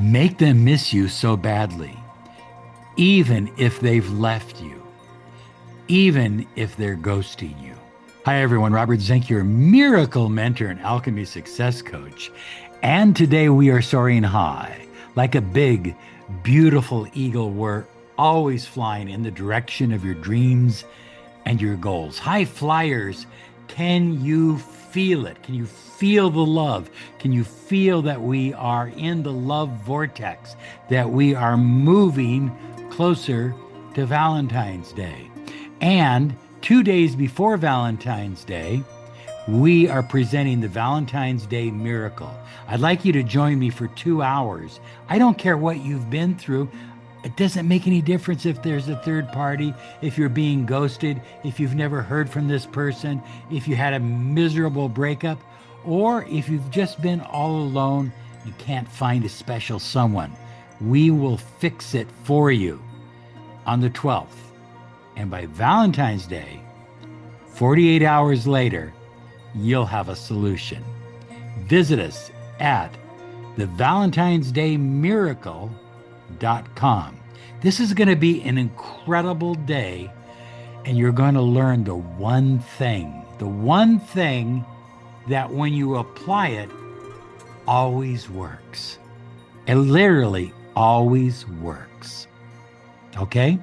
Make them miss you so badly, even if they've left you, even if they're ghosting you. Hi, everyone. Robert Zink, your miracle mentor and alchemy success coach. And today we are soaring high like a big, beautiful eagle. We're always flying in the direction of your dreams and your goals. High flyers, can you feel it? Can you feel the love? Can you feel that we are in the love vortex, that we are moving closer to Valentine's Day? And 2 days before Valentine's Day, we are presenting the Valentine's Day Miracle. I'd like you to join me for 2 hours. I don't care what you've been through. It doesn't make any difference if there's a third party, if you're being ghosted, if you've never heard from this person, if you had a miserable breakup, or if you've just been all alone and can't find a special someone. We will fix it for you on the 12th. And by Valentine's Day, 48 hours later, you'll have a solution. Visit us at thevalentinesdaymiracle.com. This is going to be an incredible day, and you're going to learn the one thing that when you apply it, always works. It literally always works. Okay?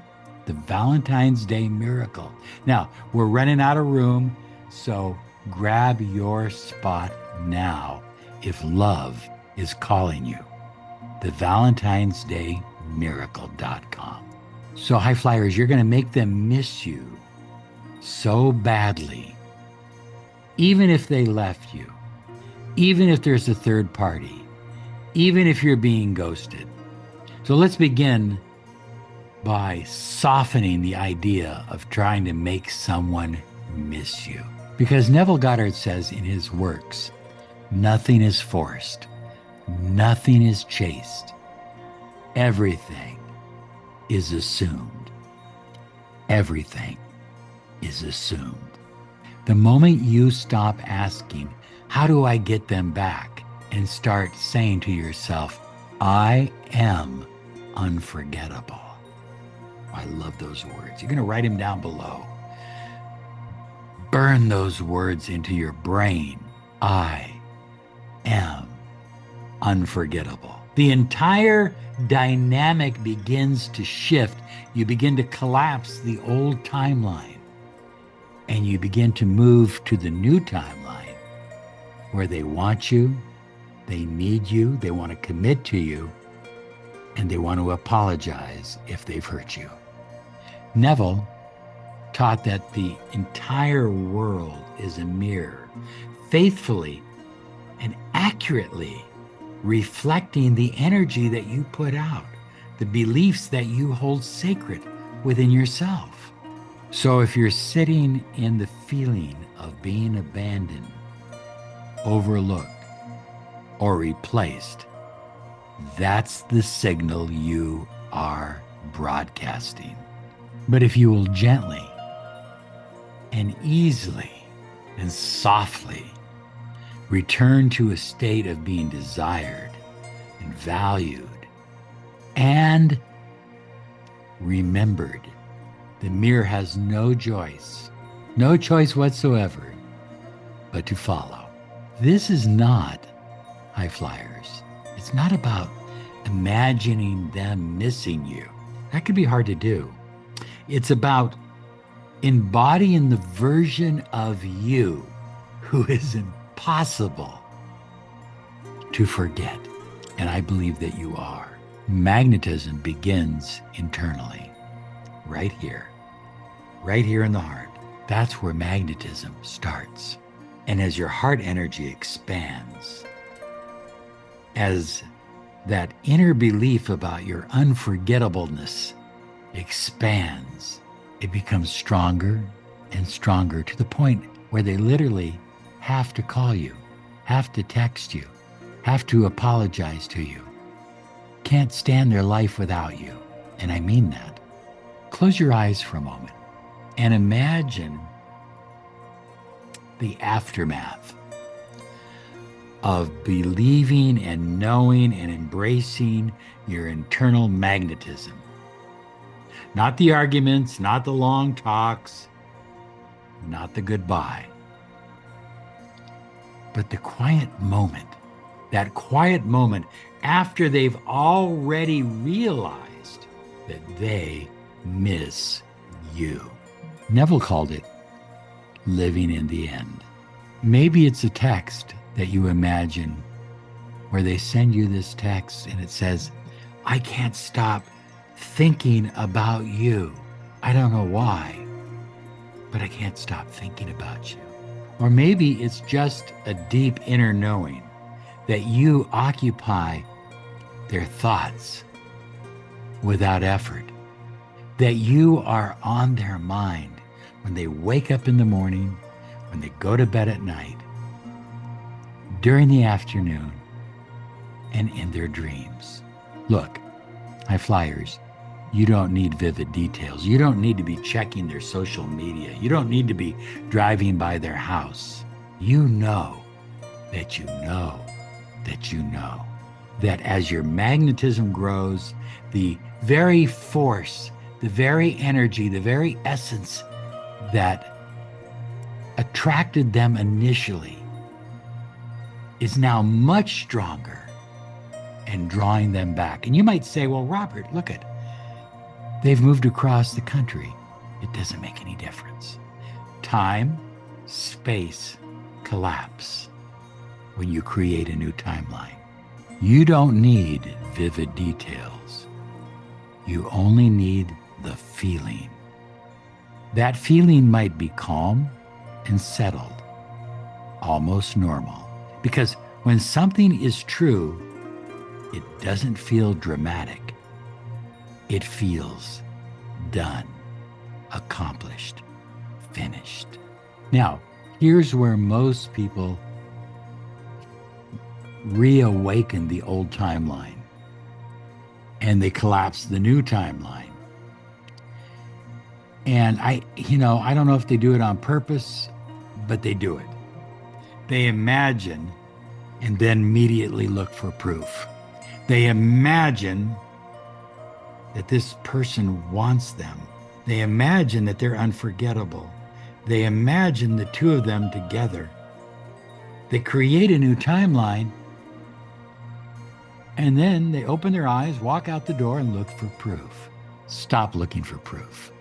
The Valentine's Day Miracle. Now, we're running out of room, so grab your spot now if love is calling you. The valentinesdaymiracle.com. So high flyers, you're going to make them miss you so badly, even if they left you, even if there's a third party, even if you're being ghosted. So let's begin by softening the idea of trying to make someone miss you. Because Neville Goddard says in his works, nothing is forced, nothing is chased, everything is assumed. Everything is assumed. The moment you stop asking, how do I get them back? And start saying to yourself, I am unforgettable. I love those words. You're going to write them down below. Burn those words into your brain. I am unforgettable. The entire dynamic begins to shift. You begin to collapse the old timeline, and you begin to move to the new timeline where they want you, they need you, they want to commit to you, and they want to apologize if they've hurt you. Neville taught that the entire world is a mirror, faithfully and accurately reflecting the energy that you put out, the beliefs that you hold sacred within yourself. So if you're sitting in the feeling of being abandoned, overlooked, or replaced, that's the signal you are broadcasting. But if you will gently and easily and softly return to a state of being desired and valued and remembered, the mirror has no choice whatsoever but to follow. This is not, high flyers, it's not about imagining them missing you. That could be hard to do. It's about embodying the version of you who is impossible to forget. And I believe that you are. Magnetism begins internally, right here in the heart. That's where magnetism starts. And as your heart energy expands, as that inner belief about your unforgettableness expands, it becomes stronger and stronger to the point where they literally have to call you, have to text you, have to apologize to you, can't stand their life without you. And I mean that. Close your eyes for a moment and imagine the aftermath of believing and knowing and embracing your internal magnetism. Not the arguments, not the long talks, not the goodbye, but the quiet moment. That quiet moment after they've already realized that they miss you. Neville called it living in the end. Maybe it's a text that you imagine where they send you this text and it says, I can't stop thinking about you. I don't know why, but I can't stop thinking about you. Or maybe it's just a deep inner knowing that you occupy their thoughts without effort, that you are on their mind when they wake up in the morning, when they go to bed at night, during the afternoon, and in their dreams. Look, high flyers, you don't need vivid details. You don't need to be checking their social media. You don't need to be driving by their house. You know that you know that you know that as your magnetism grows, the very force, the very energy, the very essence that attracted them initially is now much stronger and drawing them back. And you might say, well, Robert, look at, they've moved across the country. It doesn't make any difference. Time, space, collapse when you create a new timeline. You don't need vivid details. You only need the feeling. That feeling might be calm and settled, almost normal. Because when something is true, it doesn't feel dramatic. It feels done, accomplished, finished. Now, here's where most people reawaken the old timeline and they collapse the new timeline. And I don't know if they do it on purpose, but they do it. They imagine and then immediately look for proof. They imagine that this person wants them. They imagine that they're unforgettable. They imagine the two of them together. They create a new timeline, and then they open their eyes, walk out the door, and look for proof. Stop looking for proof.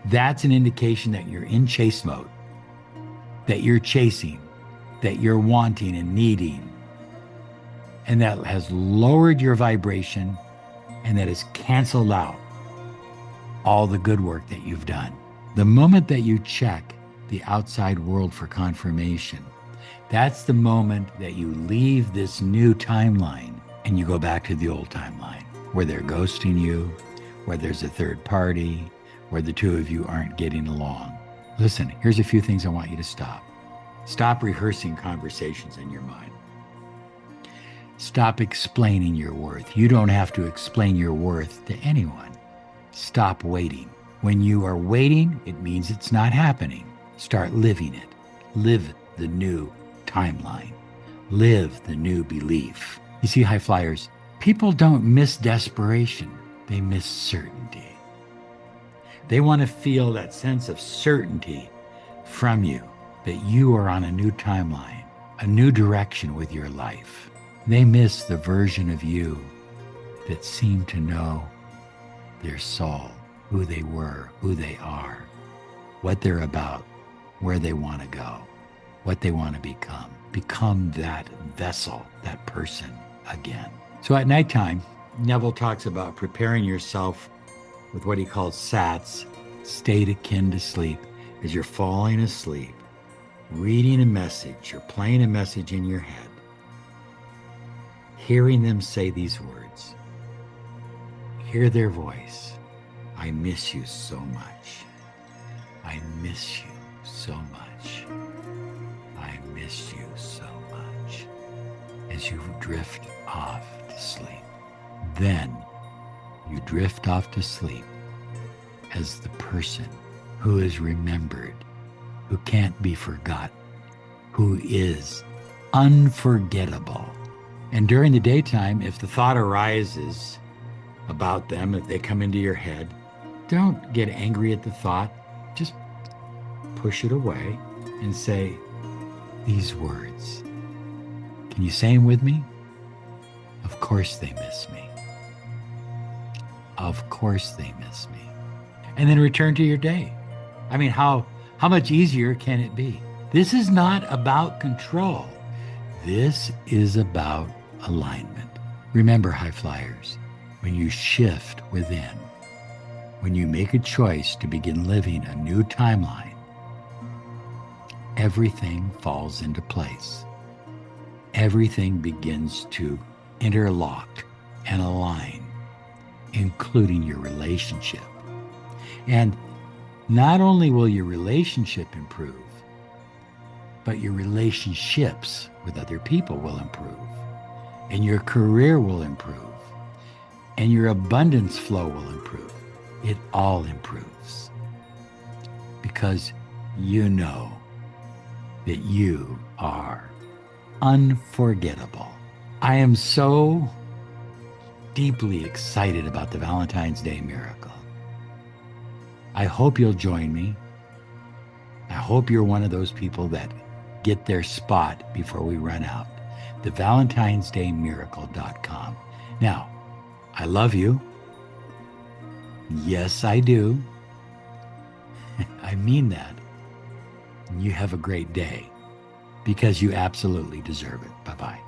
That's an indication that you're in chase mode, that you're chasing, that you're wanting and needing, and that has lowered your vibration and that has canceled out all the good work that you've done. The moment that you check the outside world for confirmation, that's the moment that you leave this new timeline and you go back to the old timeline where they're ghosting you, where there's a third party, where the two of you aren't getting along. Listen, here's a few things I want you to stop. Stop rehearsing conversations in your mind. Stop explaining your worth. You don't have to explain your worth to anyone. Stop waiting. When you are waiting, it means it's not happening. Start living it. Live the new timeline. Live the new belief. You see, high flyers, people don't miss desperation. They miss certainty. They want to feel that sense of certainty from you that you are on a new timeline, a new direction with your life. They miss the version of you that seemed to know their soul, who they were, who they are, what they're about, where they want to go, what they want to become. Become that vessel, that person again. So at nighttime, Neville talks about preparing yourself with what he calls SATs, state akin to sleep, as you're falling asleep, reading a message, you're playing a message in your head, hearing them say these words. Hear their voice. I miss you so much. I miss you so much. I miss you so much. As you drift off to sleep. Then you drift off to sleep as the person who is remembered, who can't be forgotten, who is unforgettable. And during the daytime, if the thought arises about them, if they come into your head, don't get angry at the thought. Just push it away and say these words. Can you say them with me? Of course they miss me. Of course they miss me. And then return to your day. I mean, how much easier can it be? This is not about control. This is about alignment. Remember, high flyers, when you shift within, when you make a choice to begin living a new timeline, everything falls into place. Everything begins to interlock and align, including your relationship. And not only will your relationship improve, but your relationships with other people will improve, and your career will improve, and your abundance flow will improve. It all improves because you know that you are unforgettable. I am so deeply excited about the Valentine's Day miracle. I hope you'll join me. I hope you're one of those people that get their spot before we run out. The valentinesdaymiracle.com. Now, I love you. Yes, I do. I mean that. You have a great day because you absolutely deserve it. Bye-bye.